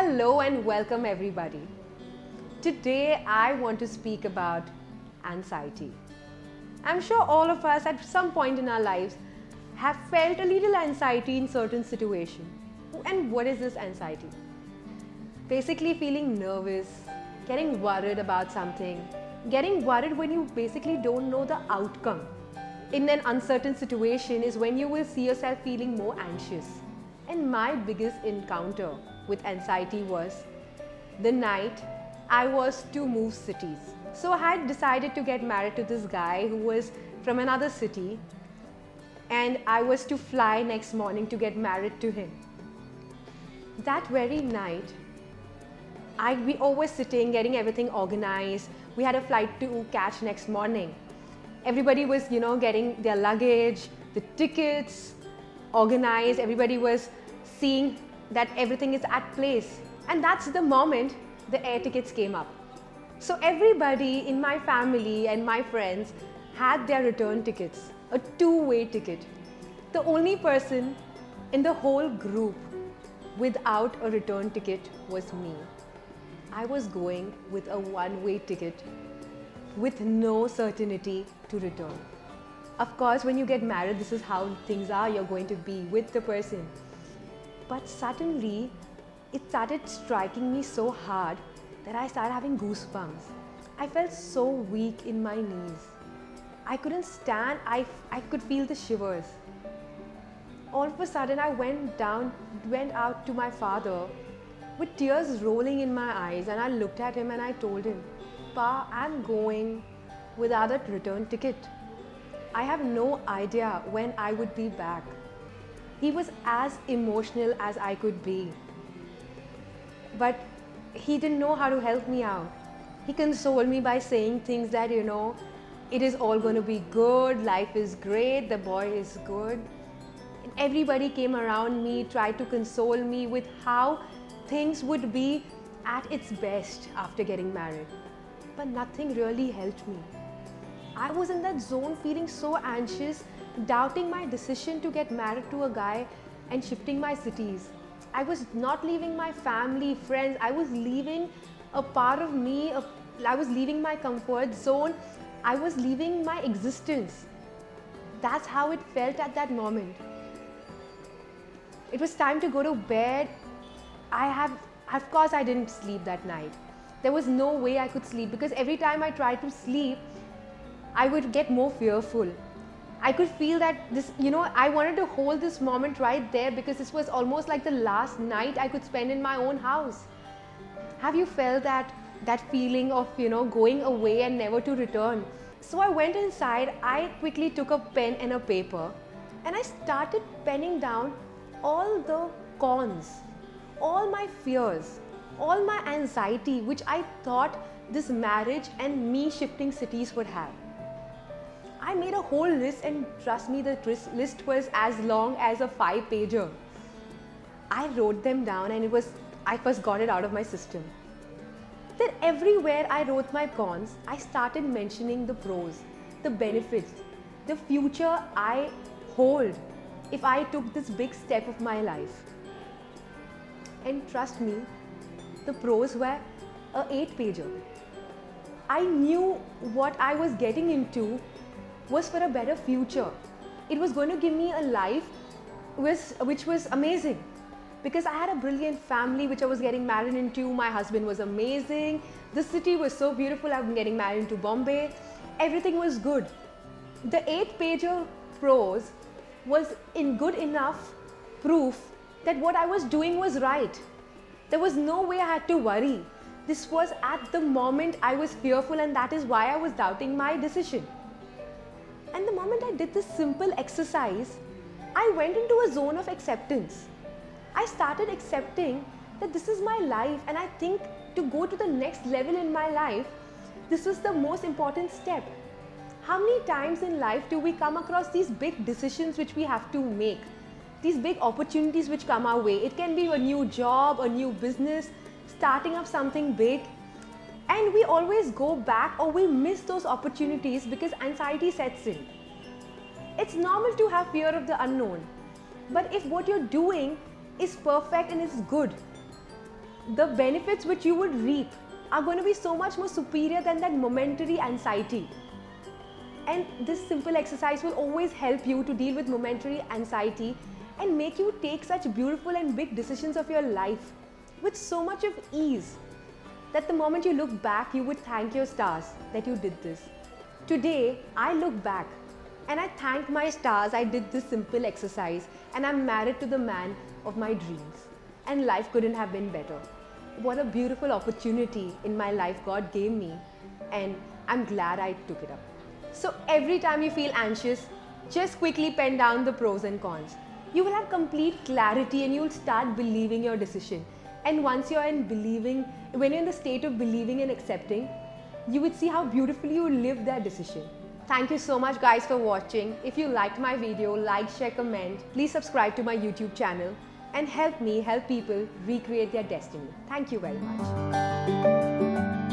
Hello and welcome everybody. Today I want to speak about anxiety. I'm sure all of us at some point in our lives have felt a little anxiety in certain situations. And what is this anxiety? Basically feeling nervous, getting worried about something, getting worried when you basically don't know the outcome. In an uncertain situation is when you will see yourself feeling more anxious. And my biggest encounter with anxiety was the night I was to move cities. So I had decided to get married to this guy who was from another city, and I was to fly next morning to get married to him. That very night, we all were sitting, getting everything organized. We had a flight to catch next morning. Everybody was, getting their luggage, the tickets organized. Everybody was seeing that everything is at place. And that's the moment the air tickets came up. So everybody in my family and my friends had their return tickets, a two-way ticket. The only person in the whole group without a return ticket was me. I was going with a one-way ticket with no certainty to return. Of course, when you get married, this is how things are. You're going to be with the person. But suddenly, it started striking me so hard that I started having goosebumps. I felt so weak in my knees. I couldn't stand. I could feel the shivers. All of a sudden, I went out to my father with tears rolling in my eyes, and I looked at him and I told him, "Pa, I'm going without a return ticket. I have no idea when I would be back." He was as emotional as I could be. But he didn't know how to help me out. He consoled me by saying things that, it is all going to be good, life is great, the boy is good. And everybody came around me, tried to console me with how things would be at its best after getting married. But nothing really helped me. I was in that zone feeling so anxious, doubting my decision to get married to a guy and shifting my cities. I was not leaving my family, friends. I was leaving a part of me. I was leaving my comfort zone. I was leaving my existence. That's how it felt at that moment. It was time to go to bed. Of course, I didn't sleep that night. There was no way I could sleep because every time I tried to sleep, I would get more fearful. I could feel that I wanted to hold this moment right there because this was almost like the last night I could spend in my own house. Have you felt that feeling of, going away and never to return? So I went inside, I quickly took a pen and a paper and I started penning down all the cons, all my fears, all my anxiety which I thought this marriage and me shifting cities would have. I made a whole list, and trust me, the list was as long as a 5-pager. I wrote them down and I first got it out of my system. Then everywhere I wrote my cons, I started mentioning the pros, the benefits, the future I hold if I took this big step of my life. And trust me, the pros were a 8-pager. I knew what I was getting into was for a better future. It was going to give me a life which was amazing because I had a brilliant family which I was getting married into. My husband was amazing. The city was so beautiful. I'm getting married into Bombay. Everything was good. The 8-pager pros was in good enough proof that what I was doing was right. There was no way I had to worry. This was at the moment I was fearful, and that is why I was doubting my decision. And the moment I did this simple exercise, I went into a zone of acceptance. I started accepting that this is my life, and I think to go to the next level in my life, this was the most important step. How many times in life do we come across these big decisions which we have to make? These big opportunities which come our way. It can be a new job, a new business, starting up something big. And we always go back or we miss those opportunities because anxiety sets in. It's normal to have fear of the unknown. But if what you're doing is perfect and is good, the benefits which you would reap are going to be so much more superior than that momentary anxiety. And this simple exercise will always help you to deal with momentary anxiety and make you take such beautiful and big decisions of your life with so much of ease that the moment you look back, you would thank your stars that you did this. Today, I look back and I thank my stars I did this simple exercise, and I'm married to the man of my dreams. And life couldn't have been better. What a beautiful opportunity in my life God gave me, and I'm glad I took it up. So every time you feel anxious, just quickly pen down the pros and cons. You will have complete clarity and you will start believing your decision. And once you're in believing, when you're in the state of believing and accepting, you would see how beautifully you live that decision. Thank you so much guys for watching. If you liked my video, like, share, comment. Please subscribe to my YouTube channel and help me help people recreate their destiny. Thank you very much.